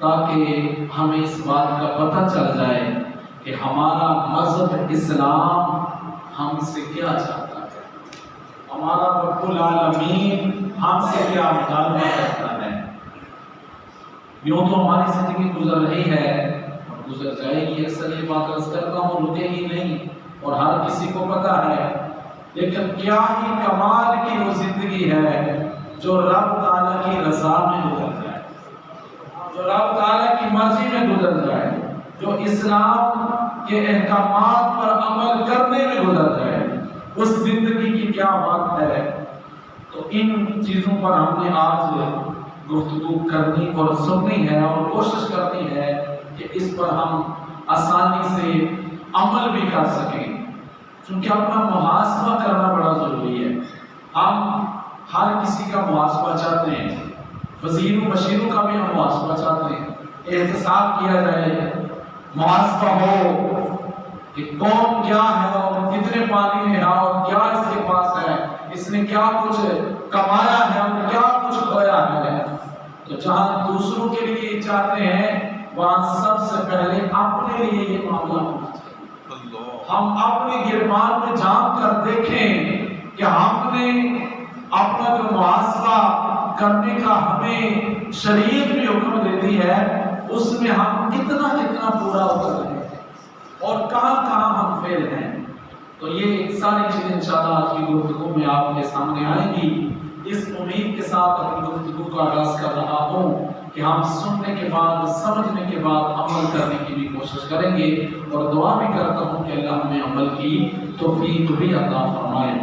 تاکہ ہمیں اس بات کا پتہ چل جائے کہ ہمارا مذہب اسلام ہم سے کیا چاہتا ہے، ہمارا رب العالمین ہم سے کیا مطالبہ کرتا ہے۔ یوں تو ہماری زندگی گزر رہی ہے اور گزر جائے گی، اکثر یہ بات عرض کرتا ہوں، رکے ہی نہیں اور ہر کسی کو پتہ ہے، لیکن کیا ہی کمال کی وہ زندگی ہے جو رب تعالیٰ کی رضا میں گزر جائے، جو رب تعالیٰ کی مرضی میں گزر جائے، جو اسلام کے احکامات پر عمل کرنے میں گزر جائے، اس زندگی کی کیا بات ہے۔ تو ان چیزوں پر ہم نے آج گفتگو کرنی اور سننی ہے اور کوشش کرنی ہے کہ اس پر ہم آسانی سے عمل بھی کر سکیں، کیونکہ اپنا محاسبہ کرنا بڑا ضروری ہے۔ ہم ہر کسی کا محاسبہ چاہتے ہیں، وزیر و مشیروں کا بھی ہم محاسبہ چاہتے ہیں، احتساب کیا جائے، محاسبہ ہو کہ کون کیا ہے اور کتنے پانی میں ہے اور کیا اس کے پاس ہے، اس نے کیا کچھ کمایا ہے اور کیا کچھ کھویا ہے۔ تو جہاں دوسروں کے لیے چاہتے ہیں وہاں سب سے پہلے اپنے لیے یہ معاملہ ہونا چاہیے۔ ہم اپنے گربان میں جھانک کر دیکھیں کہ ہم نے اپنا جو محاسبہ کرنے کا ہمیں شریعت بھی حکم دیتی ہے، اس میں ہم کتنا پورا اتر رہے ہیں اور کہاں ہم فیل ہیں۔ تو یہ ساری چیزیں انشاءاللہ آج کی گفتگو میں آپ کے سامنے آئیں گی۔ اس امید کے ساتھ اپنی گفتگو کا آغاز کر رہا ہوں کہ ہم سننے کے بعد، سمجھنے کے بعد عمل کرنے کی بھی کوشش کریں گے، اور دعا بھی کرتا ہوں کہ اللہ ہمیں عمل کی توفیق بھی عطا فرمائے۔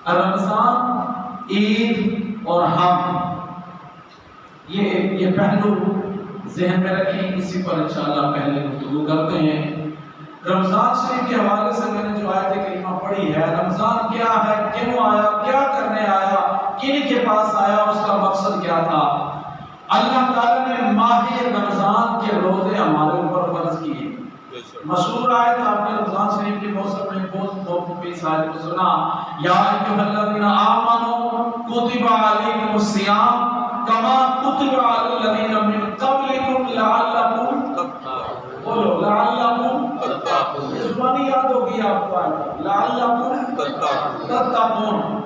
رمضان، عید اور ہم، یہ پہلو ذہن میں رکھیں، اسی پر انشاءاللہ پہلے گفتگو کرتے ہیں۔ رمضان شریف کے حوالے سے میں نے جو آیت کریمہ پڑھی ہے، رمضان کیا ہے، کیوں آیا، کیا کرنے آیا، کن کے پاس آیا، اس کا مقصد کیا تھا۔ اللہ تعالیٰ نے ماہ رمضان کے روزے ہمارے اوپر فرض کیے۔ مشہور آیت آپ نے رمضان شریف کے موسم میں بہت پیش آیت کو سنا، یا ایھا الذین آمنوا کتب علیکم الصیام کما کتب علی الذین من قبلکم لعلکم بولو لعلکم تتقون، اس زبانی یاد ہوگی آپ کو، لعلکم تتقون۔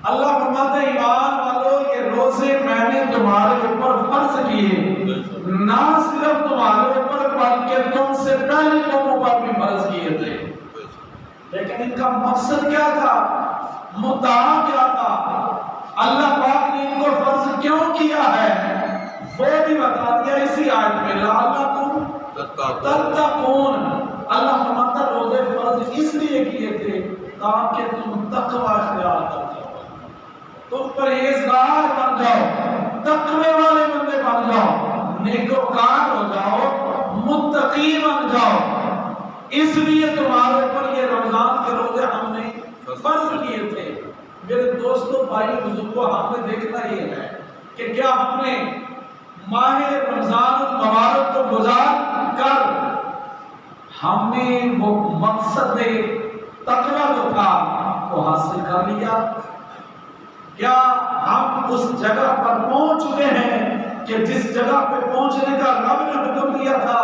اللہ فرماتا ہے ایمان والو یہ روزے میں نے تمہارے اوپر فرض کیے، نہ صرف تمہارے اوپر بلکہ تم سے پہلے قوموں پر بھی فرض کیے تھے، لیکن ان کا مقصد کیا تھا، مدعا کیا تھا، اللہ پاک نے ان کو فرض کیوں کیا ہے وہ بھی بتا دیا اسی آیت میں، لعلکم تتقون۔ اللہ فرماتا روزے فرض اس لیے کیے تھے تاکہ تم تقوی اختیار کر جاؤ، تم پرہیزگار بن جاؤ، تقوی والے بندے بن جاؤ، نیکوکار ہو جاؤ، متقی بن جاؤ۔ اس لیے تمہارے اوپر یہ رمضان کے روزے ہم نے فرض کیے تھے۔ میرے دوستوں، بھائی بزرگوں، ہم نے دیکھنا یہ ہے کہ کیا ہم نے ماہ رمضان المبارک کو گزار کر ہم نے وہ مقصد تقویٰ جو تھا وہ حاصل کر لیا؟ کیا ہم اس جگہ پر پہنچ چکے ہیں کہ جس جگہ پہ پہنچنے کا رب نے حکم دیا تھا،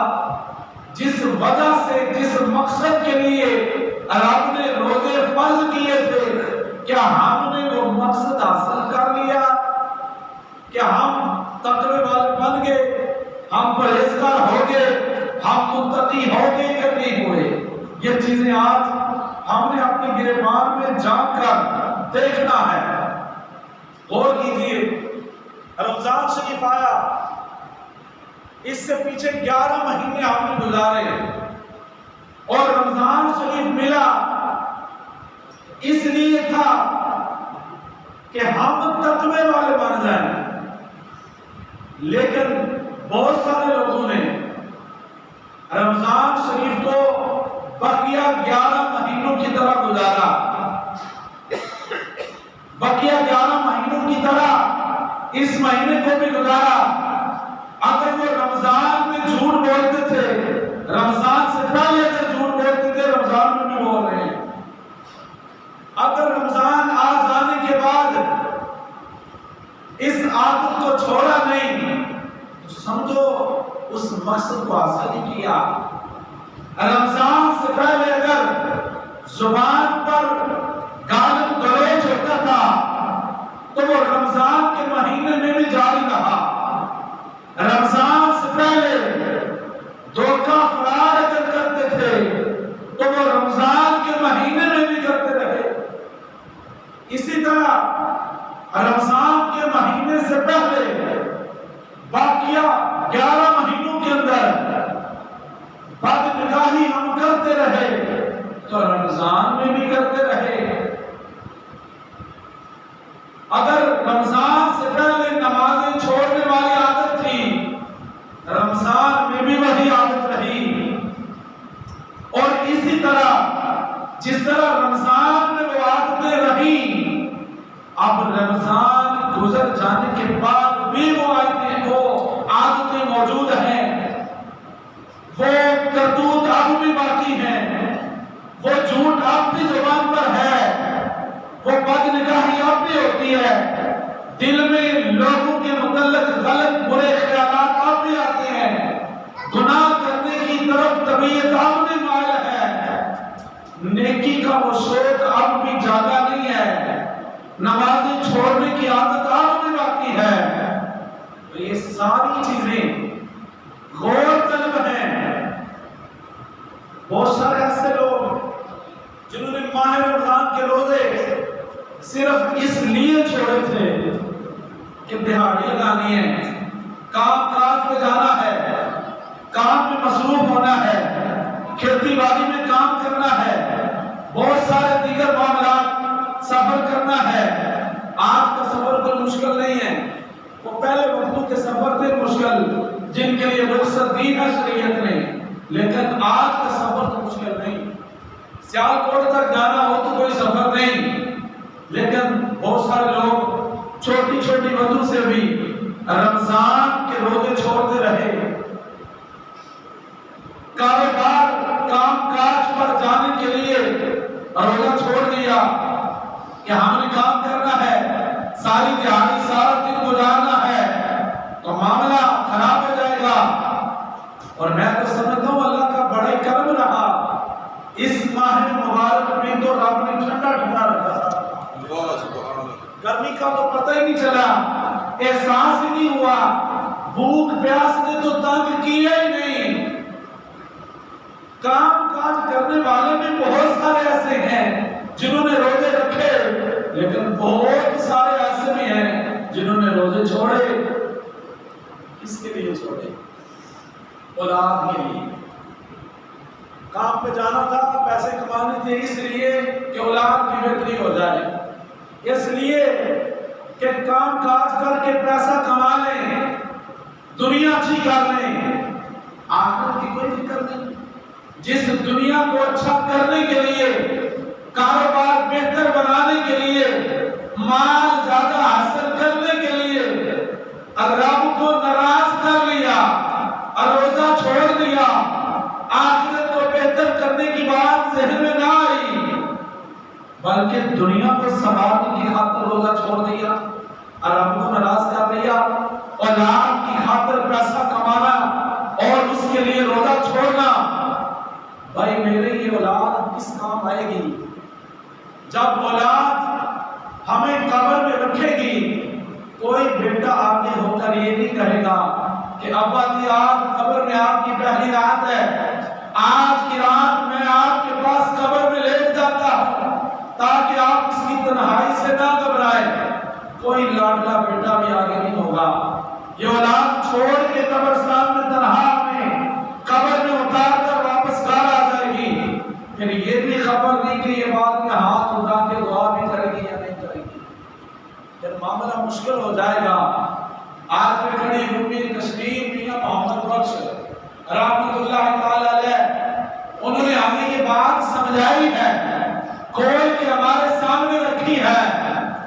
جس وجہ سے، جس مقصد کے لیے رب نے روزے فرض کیے تھے، کیا ہم نے وہ مقصد حاصل کر لیا؟ کیا ہم تقوی والے بن گئے، ہم پرہیزگار ہو گئے، ہم متقی ہو گئے کہ نہیں ہوئے؟ یہ چیزیں آج ہم نے اپنے گریبان میں جھانک کر دیکھنا ہے۔ غور کیجیے، رمضان شریف آیا، اس سے پیچھے 11 مہینے ہم نے گزارے، اور رمضان شریف ملا اس لیے تھا کہ ہم تقوی والے بن جائیں، لیکن بہت سارے لوگوں نے رمضان شریف کو بقیہ 11 مہینوں کی طرح گزارا، بقیہ 11 مہینوں کی طرح اس مہینے کو بھی گزارا۔ اگر وہ رمضان میں جھوٹ بولتے تھے، رمضان سے پہلے اگر جھوٹ بولتے تھے، رمضان میں بھی بول رہے ہیں۔ اگر رمضان آ جانے کے بعد اس عادت کو چھوڑا نہیں، سمجھو اس مقصد کو حاصل نہیں کیا۔ رمضان سے پہلے اگر زبان پر گالن گلوچ ہوتا تھا تو وہ رمضان کے مہینے میں بھی جاری رہا۔ رمضان سے پہلے دھوکہ فرار اگر کرتے تھے تو وہ رمضان کے مہینے میں بھی کرتے رہے۔ اسی طرح رمضان کے مہینے سے پہلے باقیہ 11 مہینوں کے اندر بد نگاہی ہم کرتے رہے تو رمضان میں بھی کرتے رہے۔ اگر رمضان سے پہلے نمازیں چھوڑنے والی عادت تھی، رمضان میں بھی وہی عادت رہی۔ اور اسی طرح جس طرح رمضان میں وہ عادتیں رہی، اب رمضان گزر جانے کے بعد بھی وہ عادتیں موجود ہیں، وہ کرتوت اب بھی باقی ہیں، وہ جھوٹ اب بھی زبان پر ہے، وہ بد نگاہی اب بھی ہوتی ہے، دل میں لوگوں کے متعلق غلط برے خیالات اب بھی آتے ہیں، گناہ کرنے کی طرف طبیعت اب بھی مائل ہے، نیکی کا وہ شوق اب بھی جاگا نہیں ہے، نمازیں چھوڑنے کی عادت اب بھی باقی ہے۔ تو یہ ساری چیزیں غور طلب ہیں۔ بہت سارے ایسے لوگ جنہوں نے ماہ رمضان کے روزے صرف اس لیے چھوڑے تھے کہ دہاڑی لگانی ہے، کام کاج پہ جانا ہے، کام میں مصروف ہونا ہے، کھیتی باڑی میں کام کرنا ہے، بہت سارے دیگر معاملات، سفر کرنا ہے۔ آج کا سفر کوئی مشکل نہیں ہے، وہ پہلے وقتوں کے سفر تھے مشکل، جن کے لیے رخصت دی ہے شریعت نے، لیکن آج کا سفر تو مشکل نہیں۔ سیالکوٹ تک جانا ہو تو کوئی سفر نہیں، لیکن بہت سارے لوگ چھوٹی چھوٹی وجہ سے بھی رمضان کے روزے چھوڑتے رہے۔ کاروبار کام کاج پر جانے کے لیے روزہ چھوڑ دیا کہ ہم نے کام کرنا ہے، ساری دیہاڑی سارا دن گزارنا ہے تو معاملہ خراب ہو جائے گا۔ اور میں تو سمجھتا ہوں اللہ کا بڑا کرم رہا، اس ماہ مبارک میں تو رب نے ٹھنڈا ٹھنڈا رکھا تھا، گرمی کا تو پتہ ہی نہیں چلا، احساس ہی نہیں ہوا، بھوک پیاس نے تو تنگ کیا ہی نہیں۔ کام کاج کرنے والے بھی بہت سارے ایسے ہیں جنہوں نے روزے رکھے، لیکن بہت سارے ایسے بھی ہیں جنہوں نے روزے چھوڑے۔ کس کے لیے چھوڑے؟ اولاد کے لیے۔ کام پہ جانا تھا، پیسے کمانے تھے، اس لیے کہ اولاد کی بہتری ہو جائے، اس لیے کہ کام کاج کر کے پیسہ کما لیں، دنیا اچھی کر لیں، آخرت کی کوئی فکر نہیں۔ جس دنیا کو اچھا کرنے کے لیے، کاروبار بہتر بنانے کے لیے، مال زیادہ حاصل کرنے کے لیے اگر رب کو ناراض کر لیا اور روزہ چھوڑ دیا، آخرت کو بہتر کرنے کی بات ذہن میں نہ آئی، بلکہ دنیا کو سنبھالنے کی خاطر روزہ چھوڑ دیا اور رب کو ناراض کر لیا، اولاد کی خاطر پیسہ کمانا اور اس کے لیے روزہ چھوڑنا، بھائی میرے یہ اولاد کس کام آئے گی؟ جب اولاد ہمیں قبر میں رکھے گی، کوئی بیٹا آگے ہو کر یہ نہیں کہے گا کہ ابا جی آج قبر میں آپ کی پہلی رات ہے، آج کی رات میں آپ کے پاس قبر میں لیٹ جاتا ہوں تاکہ آپ اس کی تنہائی سے نہ گھبرائیں۔ کوئی لاڈلا بیٹا بھی آگے نہیں ہوگا۔ یہ اولاد چھوڑ کے قبرستان میں تنہا میں قبر میں اتار کر واپس گھر آ جائے گی، پھر یہ بھی خبر نہیں کہ یہ بعد میں ہاتھ اٹھا کے دعا بھی کرے گی یا نہیں کرے گی، پھر معاملہ مشکل ہو جائے گا۔ آج میں کھڑی رومی کشمیر میاں محمد بخش رحمۃ اللہ تعالی علیہ، انہوں نے ہمیں یہ بات سمجھائی ہے، کھول کے ہمارے سامنے رکھی ہے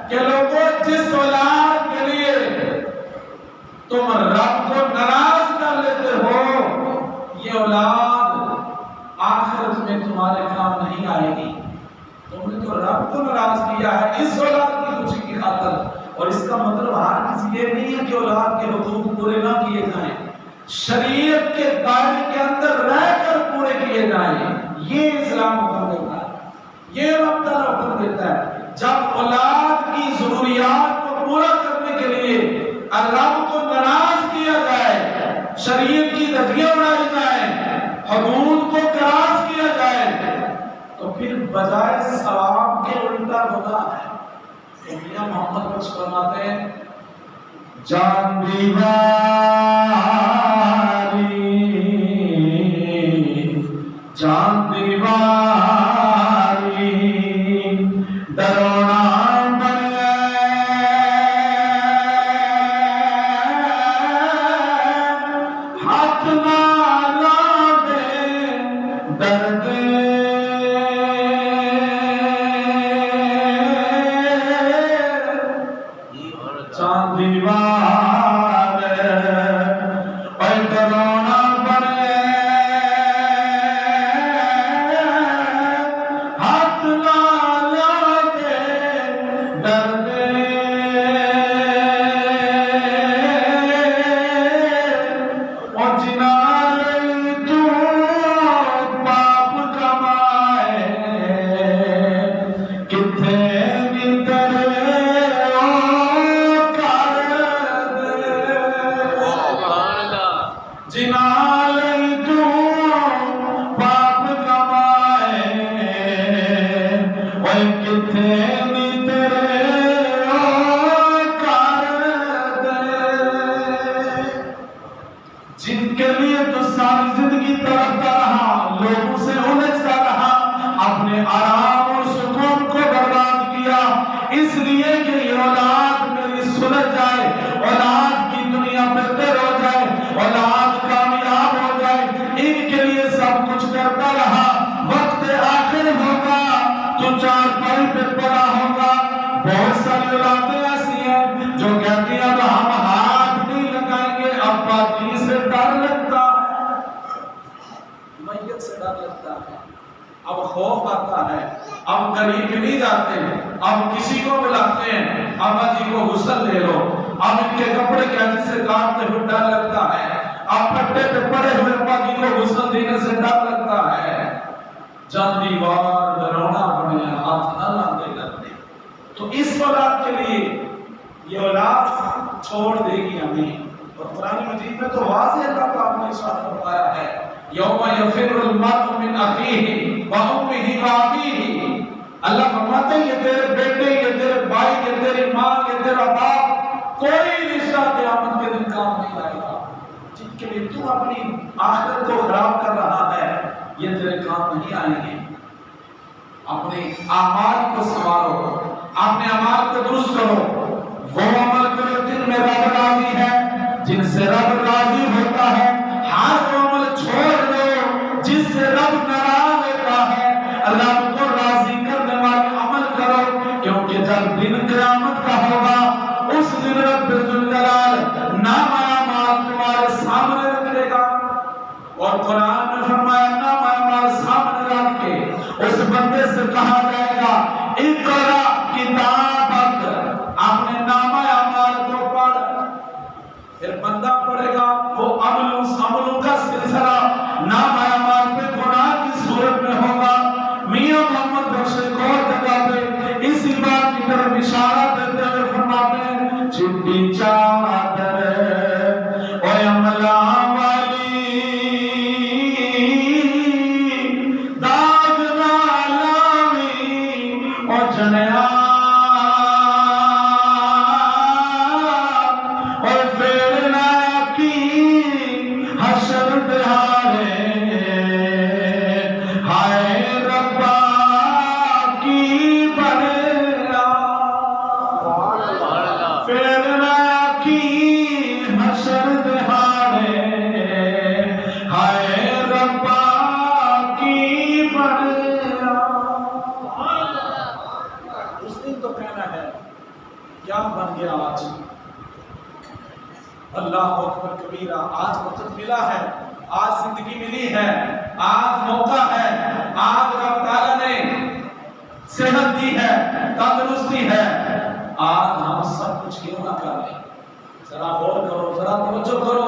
کہ لوگوں جس اولاد کے لیے تم رب کو ناراض کر لیتے ہو، یہ اولاد آخرت میں تمہارے کام نہیں آئے گی۔ تم نے تو رب کو ناراض کیا ہے اس اولاد کی خوشی کی خاطر، اور اس کا مطلب ہر کسی یہ نہیں ہے کہ اولاد کے حقوق پورے نہ کیے جائیں۔ شریعت کے دائرے کے اندر رہ کر پورے کیے جائیں، یہ اسلام حکم دیتا ہے، یہ رب تعالیٰ حکم دیتا ہے۔ جب اولاد کی ضروریات کو پورا کرنے کے لیے رب کو ناراض کیا جائے، شریعت کی دھجیاں اڑائی جائیں، حدود کو کراس کیا جائے، تو پھر بجائے ثواب کے الٹا گناہ ہے۔ میاں محمد بخش فرماتے ہیں جان دیواری جان دیواری ڈرونا بن گئے، ہاتھ نہ لاگے درد جان دیوار اے ڈرونا بن گئے، ہاتھ نہ لاگے درد اور جنا لئی تو پاپ کمائے، کتھے بھی تیرے جنا لئی تو پاپ کمائے، اوے کتھے بھی تیرے کر دے۔ جن کے لیے تو ساری زندگی تڑپتا رہا، لوگوں سے الجھتا رہا، اپنے آرام اور سکون کو برباد کیا، اس لیے کہ یہ اولاد میری سلجھ جائے، اولاد کی دنیا بہتر ہو جائے، اولاد کامیاب ہو جائے، ان کے لیے سب کچھ کرتا رہا۔ وقت آخر ہوگا تو چار پائی پہ پڑا ہوگا۔ بہت ساری اولادیں ایسی ہیں جو کہتی ہیں اب ہم ہاتھ نہیں لگائیں گے، اب باقی سے ڈر لگتا ہے، میت سے ڈر لگتا ہے، اب خوف آتا ہے، اب قریب نہیں جاتے ہیں، اب کسی کو بلاتے ہیں ابا جی کو غسل دے لو، اب ان کے کپڑے کینچی سے کاٹتے ہوئے ڈر لگتا ہے، اب پٹے پہ پڑے ہوئے ابا جی کو غسل دینے سے ڈر لگتا ہے۔ جان دیوار ڈرونا بنے، ہاتھ نہ لاندے لگتے۔ تو اس اولاد کے لیے یہ اولاد چھوڑ دے گی ہمیں، اور قرآن مجید میں تو واضح اللہ پاک نے ارشاد فرمایا ہے یوم یفر المرء من اخیہ وامہ وابیہ، اللہ فرماتے ہیں یہ تیرے بیٹے، یہ تیرے بھائی، یہ تیری ماں، یہ تیرا باپ، کوئی رشتہ قیامت کے دن کام نہیں آئے گا۔ جن کے لیے تو اپنی آخرت کو خراب کر رہا ہے، یہ تیرے کام نہیں آئیں گے۔ اپنے اعمال کو سنوارو، اپنے اعمال کو درست کرو، وہ عمل کرو جن میں رب راضی ہے، جن سے رب راضی ہوتا ہے، ہر وہ عمل چھوڑ دو جس سے رب ناراض ہوتا ہے۔ رب کو راضی کرنے والے عمل کرو، کیونکہ جب دن قیامت کا ہوگا اس دن رب ذوالجلال نامہ اعمال تمہارے سامنے رکھ دے گا، اور قرآن میں فرمایا نامہ اعمال سامنے رکھ کے اس بندے سے کہا جائے گا اقرا کتابک، اپنے نامہ اعمال کو پڑھ۔ پھر بندہ پڑھے گا، وہ عملوں کا سلسلہ نامہ اعمال پہ گناہ کی صورت میں ہوگا۔ میاں محمد بخش ایک اور جگہ پہ اسی بات کی طرف اشارہ دیتے ہوئے فرماتے ہیں چٹی چادر اوے عملہ والی داغ نہ لاوی او جنیا اور پھر نہ کی حشر دہارے ہائے ربا کی بڑیا، پھر نہ کی حشر دہارے ہائے ربا کی بڑیا۔ اس دن تو کہنا ہے کیا بن گیا آج، اللہ اکبر کبیرہ، آج وقت ملا ہے، آج زندگی ملی ہے، آج موقع ہے، آج رب تعالیٰ نے صحت دی ہے، تندرستی ہے، آج ہم سب کچھ کیوں نہ کر لیں؟ ذرا غور کرو، ذرا توجہ کرو،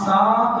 7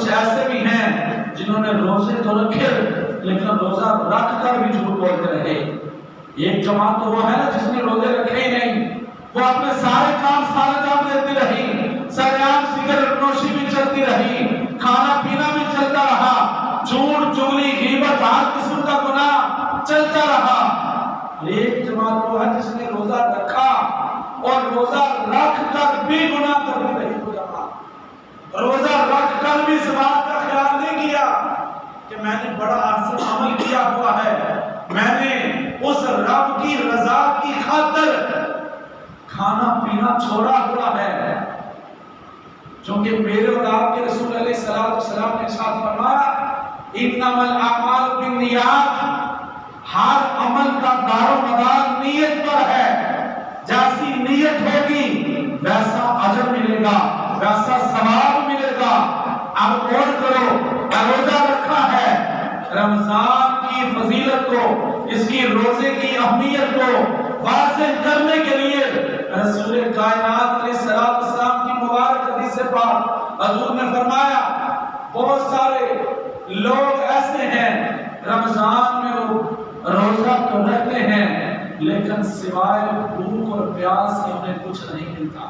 کچھ ایسے بھی ہیں جنہوں نے روزے تو رکھے لیکن روزہ رکھ کر بھی جھوٹ بولتے رہے۔ ایک جماعت تو وہ ہے نا جس نے روزے رکھے ہی نہیں، وہ اپنے سارے کام دیتی رہی، سریعان سگریٹ نوشی بھی چلتی رہی، کھانا پینا بھی چلتا رہا، جھوٹ چغلی غیبت ہر قسم کا گناہ چلتا رہا۔ ایک جماعت وہ ہے جس نے روزہ رکھا اور روزہ رکھ کر بھی گناہ کرتی رہی۔ وہ جماعت روزہ رکھ کر بھی اس بات کا خیال نہیں کیا کہ میں نے بڑا احسن عمل کیا ہوا ہے، میں نے اس رب کی رضا کی خاطر کھانا پینا چھوڑا ہوا ہے۔ چونکہ میرے اور آپ کے رسول علیہ السلام نے ارشاد فرمایا انما الاعمال بالنیات، ہر عمل کا دار و مدار نیت پر ہے، جیسی نیت ہوگی ویسا اجر ملے گا، ویسا ثواب ملے گا۔ اب غور کرو، روزہ رکھا ہے، رمضان کی فضیلت کو، اس کی روزے کی اہمیت کو واضح کرنے کے لیے رسول کائنات علیہ السلام کی مبارک حدیث پاک حضور نے فرمایا بہت سارے لوگ ایسے ہیں رمضان میں وہ روزہ تو رکھتے ہیں لیکن سوائے بھوک اور پیاس کے انہیں کچھ نہیں ملتا،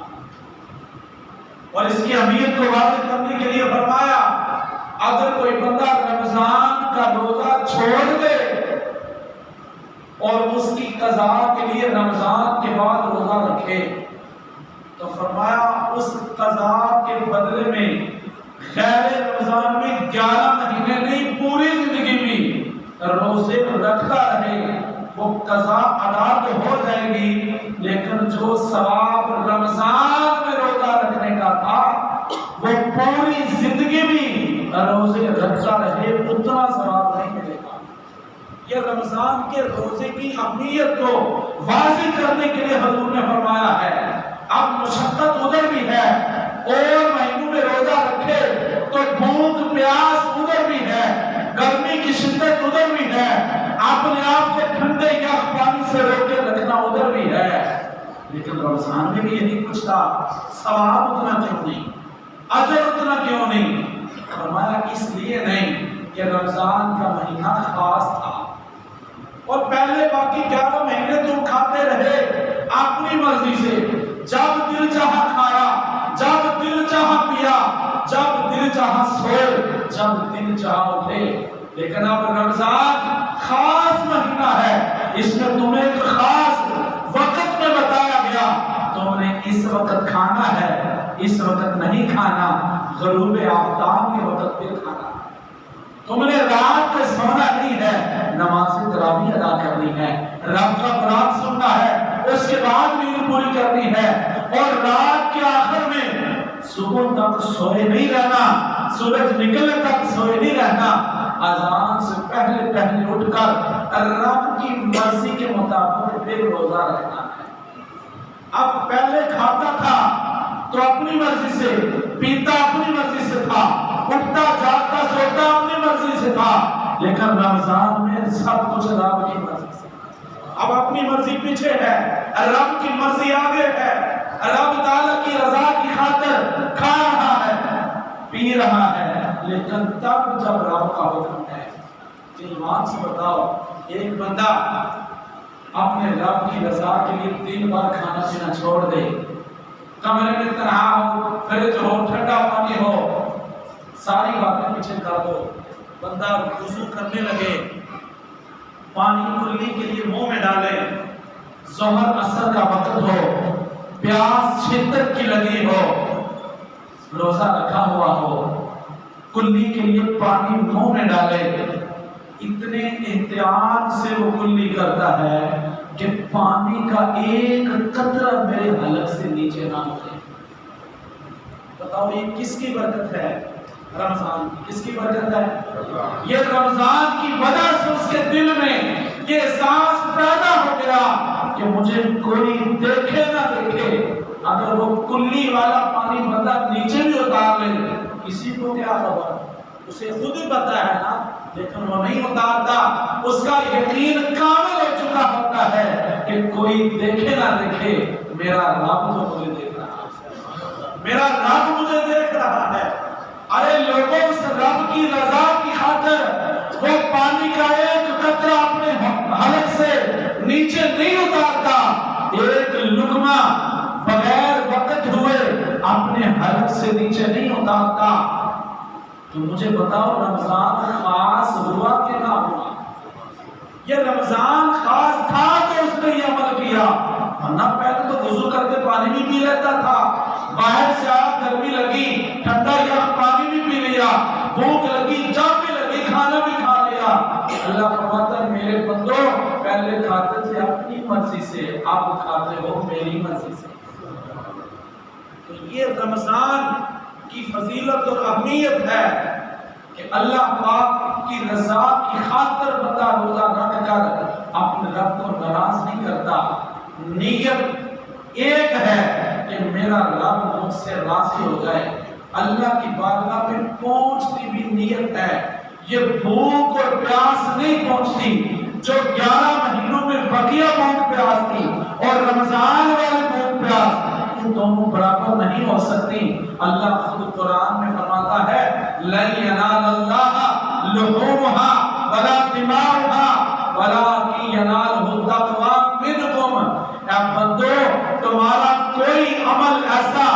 اور اس کی اہمیت کو واضح کرنے کے لیے فرمایا اگر کوئی بندہ رمضان کا روزہ چھوڑ دے اور اس کی قضا کے لیے رمضان کے بعد روزہ رکھے تو فرمایا اس قضا کے بدلے میں غیر رمضان میں 11 مہینے نہیں پوری زندگی میں روزے رکھتا رہے، وہ قضا ادا تو ہو جائے گی لیکن جو ثواب رمضان میں روزہ رکھنے کا تھا وہ پوری زندگی میں روزے رکھتا رہے اتنا ثواب نہیں ملے گا۔ یہ رمضان کے روزے کی اہمیت کو واضح کرنے کے لیے حضور نے فرمایا ہے۔ اب مشقت ادھر بھی ہے، اور مہینوں میں روزہ رکھے تو بھوک پیاس ادھر بھی ہے، گرمی کی شدت ادھر بھی ہے، اپنے آپ کو ٹھنڈے یا پانی سے روکے رکھنا ادھر بھی ہے، لیکن رمضان میں بھی یہی کچھ تھا۔ ثواب اتنا کیوں نہیں، اجر اتنا کیوں نہیں؟ فرمایا اس لیے نہیں کہ رمضان کا مہینہ خاص تھا اور پہلے باقی 11 مہینے تم کھاتے رہے اپنی مرضی سے، جب دل چاہا کھایا، جب دل چاہا پیا، جب دل چاہا سوئے، جب دل چاہا اٹھے، لیکن اب رمضان خاص مہینہ ہے، اس میں تمہیں ایک خاص وقت میں بتایا گیا تم نے اس وقت کھانا ہے، اس وقت نہیں کھانا، غروب آفتاب کے وقت پہ کھانا، تم نے رات کو سونا نہیں ہے، نماز تراویح ادا کرنی ہے، رب کا قرآن سننا ہے، اس کے بعد نیند پوری کرنی ہے، اور رات کے آخر میں صبح تک سوئے نہیں رہنا، سورج نکلنے تک سوئے نہیں رہنا، اذان سے پہلے اٹھ کر رب کی مرضی کے مطابق پھر روزہ رکھنا ہے۔ اب پہلے کھاتا تھا تو اپنی مرضی سے، پیتا اپنی مرضی سے تھا، اٹھتا جاگتا سوتا اپنی مرضی سے تھا، لیکن رمضان میں سب کچھ رب کی مرضی سے۔ اب اپنی مرضی پیچھے ہے، رب کی مرضی آگے ہے، رب تعالیٰ کی رضا کی خاطر کھا رہا ہے، پی رہا ہے، لیکن تب جب رب کا حکم ہے۔ ایمان سے بتاؤ، ایک بندہ اپنے رب کی رضا کے لیے 3 بار کھانا پینا چھوڑ دے، کمرے میں تنہا ہو، فریج ہو، ٹھنڈا پانی ہو، ساری باتیں پیچھے کر دو، بندہ وضو کرنے لگے، پانی کلی کے لیے منہ میں ڈالے، ظہر عصر کا وقت ہو، پیاس شدت کی لگی ہو، روزہ رکھا ہوا ہو، کلی کے لیے پانی منہ میں ڈالے، اتنے احتیاط سے وہ کلی کرتا ہے کہ پانی کا ایک قطرہ میرے حلق سے نیچے نہ اترے۔ بتاؤ یہ کس کی برکت ہے؟ رمضان کی۔ کس کی برکت ہے؟ یہ رمضان کی وجہ سے اس کے دل میں یہ احساس پیدا ہو گیا کہ مجھے کوئی دیکھے نہ دیکھے، اگر وہ کلی والا پانی بندہ نیچے بھی اتار لے کسی کو کیا خبر، اسے خود ہی پتا ہے نا، لیکن وہ نہیں اتارتا، اس کا یقین کامل ہو چکا ہوتا ہے کہ کوئی دیکھے نہ دیکھے، میرا رب تو مجھے دیکھ رہا ہے، میرا رب مجھے دیکھ رہا ہے۔ ارے لوگوں سے کی رضا کی خاطر وہ پانی کا ایک قطرہ اپنے حلق سے نیچے نہیں اتارتا، ایک لقمہ بغیر وقت ہوئے اپنے حلق سے نیچے نہیں اتارتا، تو مجھے بتاؤ رمضان خاص ہوا کہ نہ ہوا؟ یہ رمضان خاص تھا تو اس نے یہ عمل کیا، ورنہ پہلے تو وضو کر کے پانی بھی پی لیتا تھا، باہر سے آیا گرمی لگی ٹھنڈا یا پانی بھی پی لیا، بھوک لگی جب بھی لگی کھانا بھی کھا لیا۔ اللہ فرماتا ہے میرے بندو پہلے کھاتے تھے اپنی مرضی سے، اب کھاتے ہو میری مرضی سے۔ تو یہ رمضان کی فضیلت اور اہمیت ہے کہ اللہ پاک کی رضا کی خاطر بندہ روزہ رکھ کر اپنے رب کو ناراض نہیں کرتا۔ نیت ایک ہے کہ میرا رب مجھ سے راضی ہو جائے، اللہ کی بارگاہ میں پہنچتی بھی نیت ہے، یہ بھوک اور پیاس نہیں پہنچتی جو 11 مہینوں میں بقیہ بھوک پیاس تھی اور رمضان والے بھوک پیاس، ان دونوں برابر نہیں ہو سکتی۔ اللہ خود قرآن میں فرماتا ہے لَن يَنَالَ اللَّهَ لُحُومُهَا وَلَا دِمَاؤُهَا وَلَكِنْ يَنَالُهُ التَّقْوَىٰ مِنْكُمْ۔ اے بندو تمہارا کوئی عمل ایسا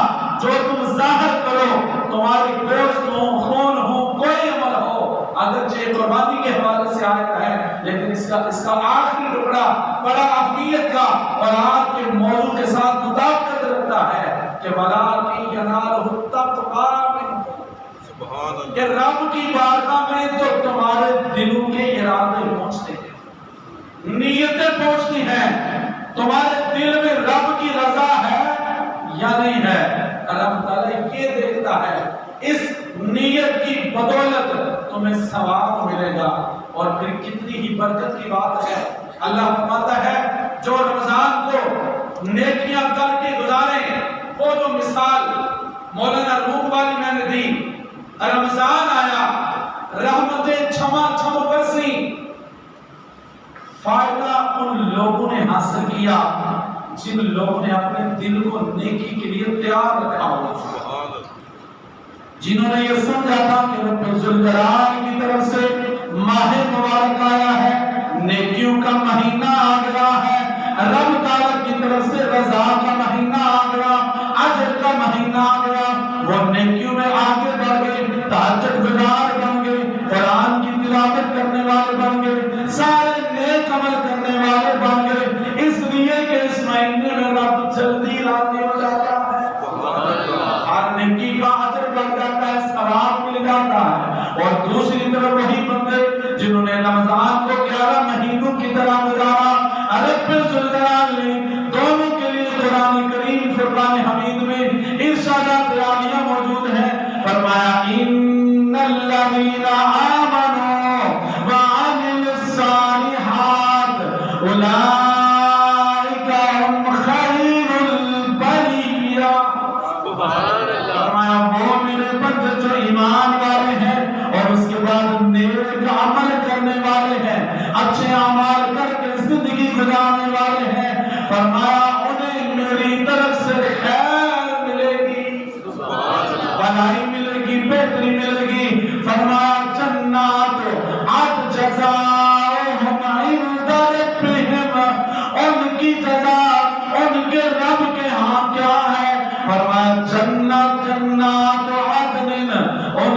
جو تم ظاہر کرو، تمہارے گوشت ہو خون ہو کوئی عمل ہو، اگرچہ قربانی کے حوالے سے آیا ہے لیکن اس کا آخری ٹکڑا بڑا اہمیت کا اور آج کے موضوع کے ساتھ مطابقت رکھتا ہے کہ وَلَٰكِنْ يَنَالُهُ التَّقْوَىٰ مِنْكُمْ، کہ رب کی بارگاہ میں تو تمہارے دلوں کے ارادے پہنچتے ہیں، نیتیں پہنچتی ہیں، تمہارے دل میں رب کی رضا ہے یا نہیں ہے، اللہ تعالیٰ یہ دیکھتا ہے۔ اس نیت کی بدولت تمہیں ثواب ملے گا، اور پھر کتنی ہی برکت کی بات ہے۔ اللہ فرماتا ہے جو رمضان کو نیکیاں کر کے گزارے، وہ جو مثال مولانا روم والی میں نے دی، رمضان آیا رحمتیں چھما چھم برسی، فائدہ ان لوگوں نے حاصل کیا جن لوگوں نے اپنے دل کو نیکی کے لیے تیار رکھا ہوا، جنہوں نے یہ سمجھا تھا کہ رب ذوالجلال کی طرف سے ماہ مبارک آیا ہے، نیکیوں کا مہینہ آ گیا ہے، رب تعالیٰ کی طرف سے رضا کا مہینہ آ گیا، اجر کا مہینہ آ گیا، وہ نیکیوں میں آگے بڑھ گئے، تہجد گزار بن گئے، قرآن کی تلاوت کرنے والے بن گئے، سارے نیک عمل کرنے والے بن گئے، اس لیے کہ اس مہینے میں رب جلدی راضی ہو جاتا ہے، ہر نیکی کا اجر بڑھ جاتا ہے، ثواب مل جاتا ہے۔ اور دوسری طرف وہی بندے جنہوں نے رمضان کو 11 مہینوں کی طرح گزارا، رب ذوالجلال نے دونوں کے لیے قرآن کریم فرقان حمید میں ارشادات عالیہ موجود ہیں، فرمایا ان الذین آمنوا وعملوا الصالحات اولئک هم خیر البریہ۔ فرمایا وہ میرے بندے جو ایمان والے ہیں اور اس کے بعد نیک عمل کرنے والے ہیں، اچھے اعمال کر کے زندگی گزارنے والے ہیں، فرمایا انہیں میری طرف سے خیر ملے گی، بھلائی ملے گی، بہتری ملے گی، فرمایا جنات عد جزا